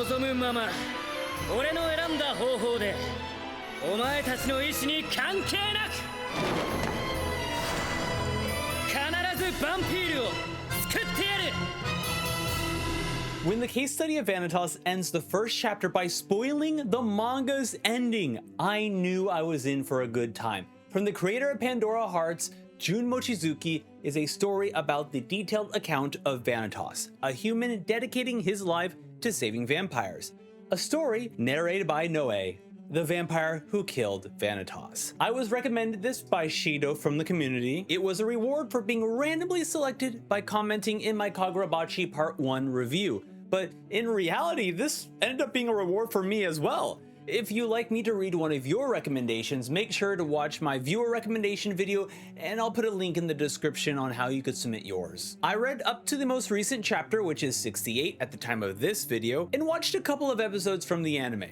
望むまま俺の選んだ方法でお前たちの意志に関係なく必ずヴァンピールを救ってやる。 When the case study of Vanitas ends the first chapter by spoiling the manga's ending, I knew I was in for a good time. From the creator of Pandora Hearts, Jun Mochizuki is a story about the detailed account of Vanitas, a human dedicating his life to saving vampires. A story narrated by Noe, the vampire who killed Vanitas. I was recommended this by Shido from the community. It was a reward for being randomly selected by commenting in my Kagurabachi Part 1 review. But in reality, this ended up being a reward for me as well. If you'd like me to read one of your recommendations, make sure to watch my viewer recommendation video, and I'll put a link in the description on how you could submit yours. I read up to the most recent chapter, which is 68 at the time of this video, and watched a couple of episodes from the anime.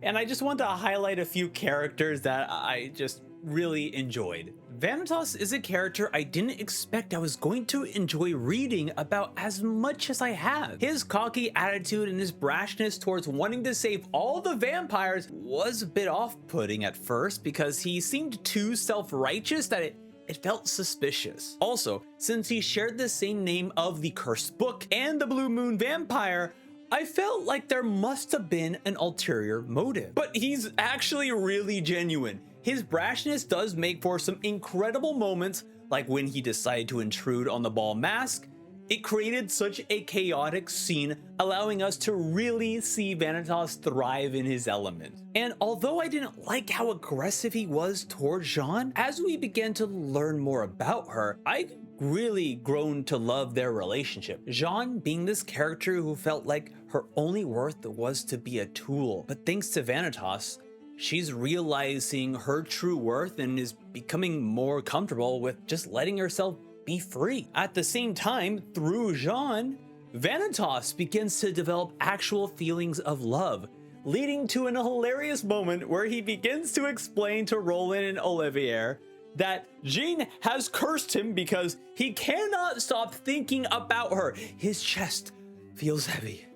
And I just want to highlight a few characters that I just really enjoyed. Vanitas is a character I didn't expect I was going to enjoy reading about as much as I have. His cocky attitude and his brashness towards wanting to save all the vampires was a bit off-putting at first because he seemed too self-righteous that it felt suspicious. Also, since he shared the same name of the Cursed Book and the Blue Moon Vampire, I felt like there must have been an ulterior motive. But he's actually really genuine. His brashness does make for some incredible moments, like when he decided to intrude on the ball mask. It created such a chaotic scene, allowing us to really see Vanitas thrive in his element. And although I didn't like how aggressive he was towards Jean, as we began to learn more about her, I really grown to love their relationship. Jean being this character who felt like her only worth was to be a tool. But thanks to Vanitas, she's realizing her true worth and is becoming more comfortable with just letting herself be free. At the same time, through Jean, Vanitas begins to develop actual feelings of love, leading to an hilarious moment where he begins to explain to Roland and Olivier that Jean has cursed him because he cannot stop thinking about her. His chest feels heavy.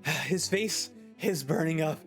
His face is burning up.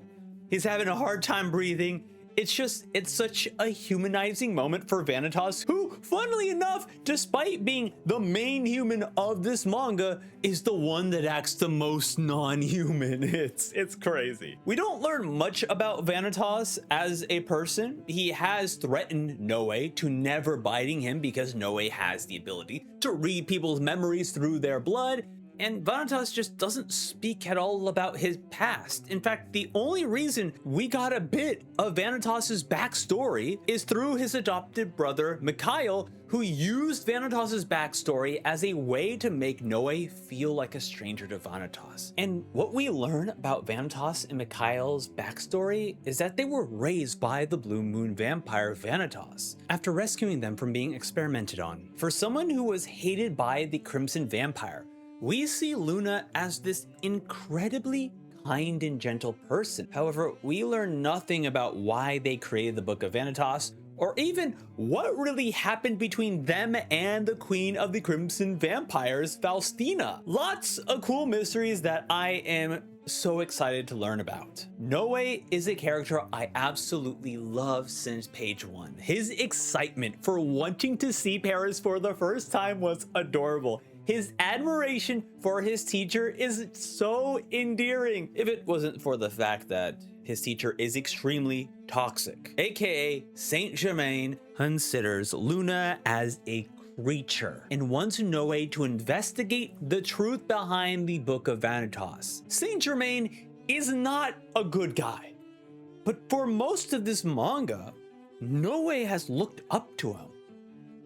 He's having a hard time breathing. It's such a humanizing moment for Vanitas, who, funnily enough, despite being the main human of this manga, is the one that acts the most non-human. It's crazy. We don't learn much about Vanitas as a person. He has threatened Noe to never biting him because Noe has the ability to read people's memories through their blood. And Vanitas just doesn't speak at all about his past. In fact, the only reason we got a bit of Vanitas's backstory is through his adopted brother, Mikhail, who used Vanitas's backstory as a way to make Noe feel like a stranger to Vanitas. And what we learn about Vanitas and Mikhail's backstory is that they were raised by the Blue Moon Vampire Vanitas after rescuing them from being experimented on. For someone who was hated by the Crimson Vampire, we see Luna as this incredibly kind and gentle person. However, we learn nothing about why they created the Book of Vanitas, or even what really happened between them and the Queen of the Crimson Vampires, Faustina. Lots of cool mysteries that I am so excited to learn about. Noe is a character I absolutely love since page 1. His excitement for wanting to see Paris for the first time was adorable. His admiration for his teacher is so endearing, if it wasn't for the fact that his teacher is extremely toxic. AKA Saint Germain considers Luna as a creature and wants Noe to investigate the truth behind the Book of Vanitas. Saint Germain is not a good guy, but for most of this manga, Noe has looked up to him.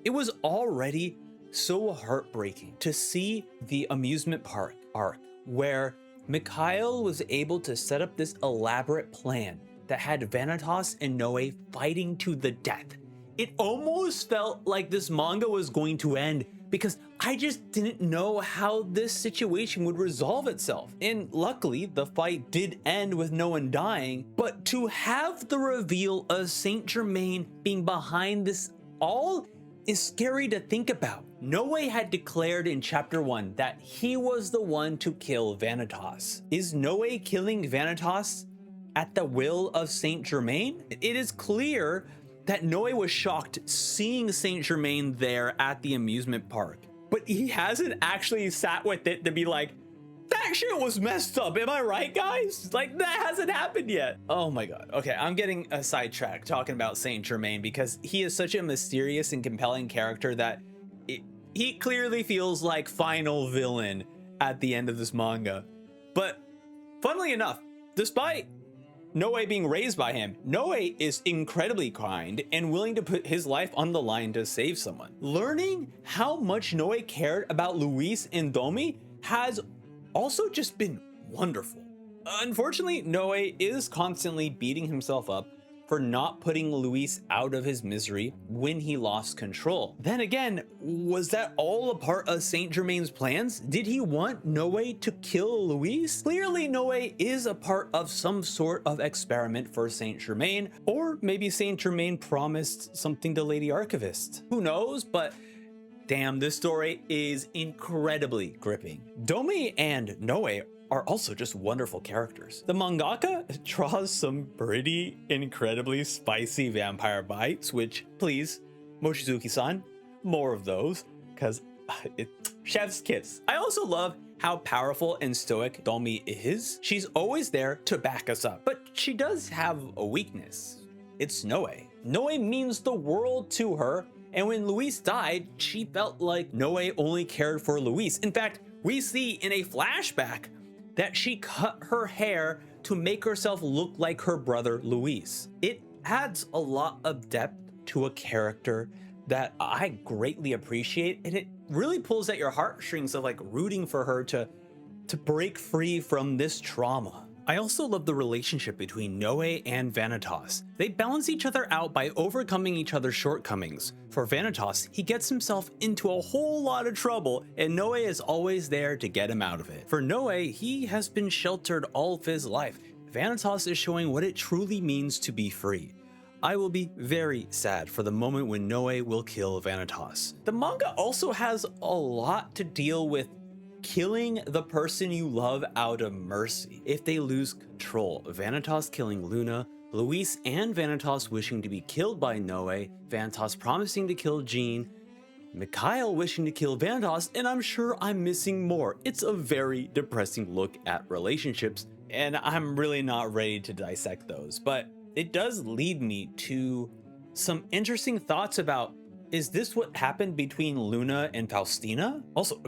It was already so heartbreaking to see the amusement park arc where Mikhail was able to set up this elaborate plan that had Vanitas and Noe fighting to the death. It almost felt like this manga was going to end because I just didn't know how this situation would resolve itself. And luckily, the fight did end with no one dying, but to have the reveal of Saint Germain being behind this all, is scary to think about. Noe had declared in chapter 1 that he was the one to kill Vanitas. Is Noe killing Vanitas at the will of Saint Germain? It is clear that Noe was shocked seeing Saint Germain there at the amusement park, but he hasn't actually sat with it to be like, that shit was messed up. Am I right, guys? Like, that hasn't happened yet. Oh my god. Okay, I'm getting a sidetrack talking about Saint Germain because he is such a mysterious and compelling character that he clearly feels like final villain at the end of this manga. But funnily enough, despite Noe being raised by him, Noe is incredibly kind and willing to put his life on the line to save someone. Learning how much Noe cared about Luis and Domi has also just been wonderful. Unfortunately, Noe is constantly beating himself up for not putting Luis out of his misery when he lost control. Then again, was that all a part of Saint Germain's plans? Did he want Noe to kill Luis? Clearly, Noe is a part of some sort of experiment for Saint Germain, or maybe Saint Germain promised something to Lady Archivist. Who knows, but damn, this story is incredibly gripping. Domi and Noe are also just wonderful characters. The mangaka draws some pretty incredibly spicy vampire bites, which, please, Mochizuki-san, more of those, because chef's kiss. I also love how powerful and stoic Domi is. She's always there to back us up, but she does have a weakness. It's Noe. Noe means the world to her, and when Luis died, she felt like Noe only cared for Luis. In fact, we see in a flashback that she cut her hair to make herself look like her brother Luis. It adds a lot of depth to a character that I greatly appreciate, and it really pulls at your heartstrings of like rooting for her to break free from this trauma. I also love the relationship between Noe and Vanitas. They balance each other out by overcoming each other's shortcomings. For Vanitas, he gets himself into a whole lot of trouble, and Noe is always there to get him out of it. For Noe, he has been sheltered all of his life. Vanitas is showing what it truly means to be free. I will be very sad for the moment when Noe will kill Vanitas. The manga also has a lot to deal with killing the person you love out of mercy if they lose control. Vanitas killing Luna, Luis and Vanitas wishing to be killed by Noe, Vanitas promising to kill Jean, Mikhail wishing to kill Vanitas, and I'm sure I'm missing more. It's a very depressing look at relationships, and I'm really not ready to dissect those, but it does lead me to some interesting thoughts about, is this what happened between Luna and Faustina? Also,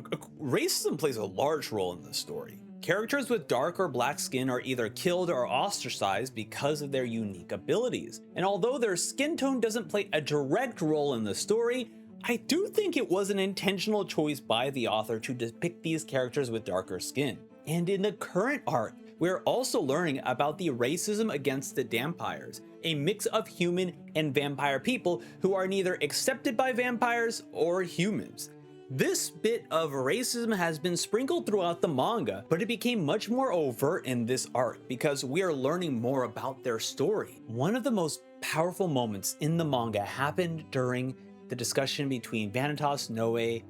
racism plays a large role in this story. Characters with dark or black skin are either killed or ostracized because of their unique abilities. And although their skin tone doesn't play a direct role in the story, I do think it was an intentional choice by the author to depict these characters with darker skin. And in the current arc, we're also learning about the racism against the Dampires, a mix of human and vampire people who are neither accepted by vampires or humans. This bit of racism has been sprinkled throughout the manga, but it became much more overt in this arc because we are learning more about their story. One of the most powerful moments in the manga happened during the discussion between Vanitas, Noe,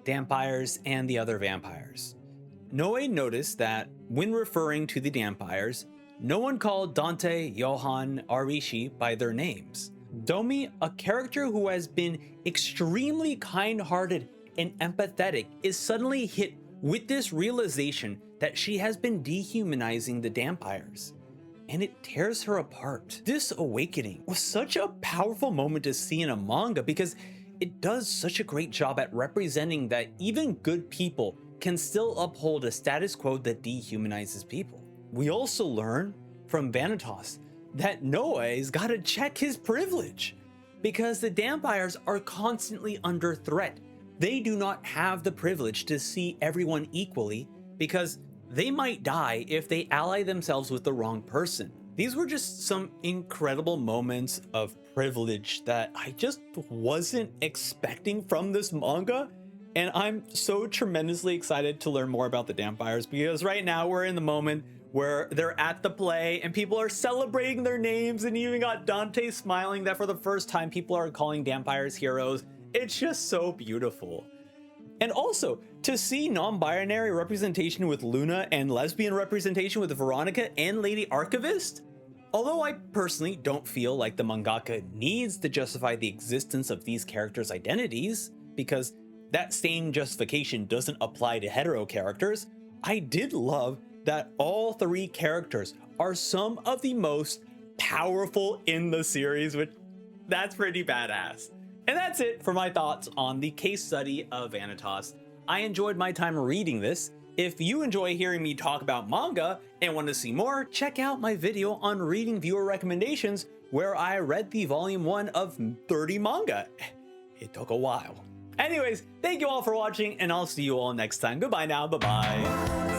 Dampires, and the other vampires. Noe noticed that when referring to the Dampires, no one called Dante, Johan, Arishi by their names. Domi, a character who has been extremely kind-hearted and empathetic, is suddenly hit with this realization that she has been dehumanizing the Dampires, and it tears her apart. This awakening was such a powerful moment to see in a manga because it does such a great job at representing that even good people can still uphold a status quo that dehumanizes people. We also learn from Vanitas that Noe's gotta check his privilege because the Dampires are constantly under threat. They do not have the privilege to see everyone equally because they might die if they ally themselves with the wrong person. These were just some incredible moments of privilege that I just wasn't expecting from this manga. And I'm so tremendously excited to learn more about the Dampires because right now we're in the moment where they're at the play and people are celebrating their names, and you even got Dante smiling that for the first time people are calling Dampires heroes. It's just so beautiful. And also, to see non-binary representation with Luna and lesbian representation with Veronica and Lady Archivist, although I personally don't feel like the mangaka needs to justify the existence of these characters' identities, because that same justification doesn't apply to hetero characters, I did love that all three characters are some of the most powerful in the series, which that's pretty badass. And that's it for my thoughts on the case study of Vanitas. I enjoyed my time reading this. If you enjoy hearing me talk about manga and want to see more, check out my video on reading viewer recommendations where I read the volume 1 of 30 manga. It took a while. Anyways, thank you all for watching and I'll see you all next time. Goodbye now, bye-bye.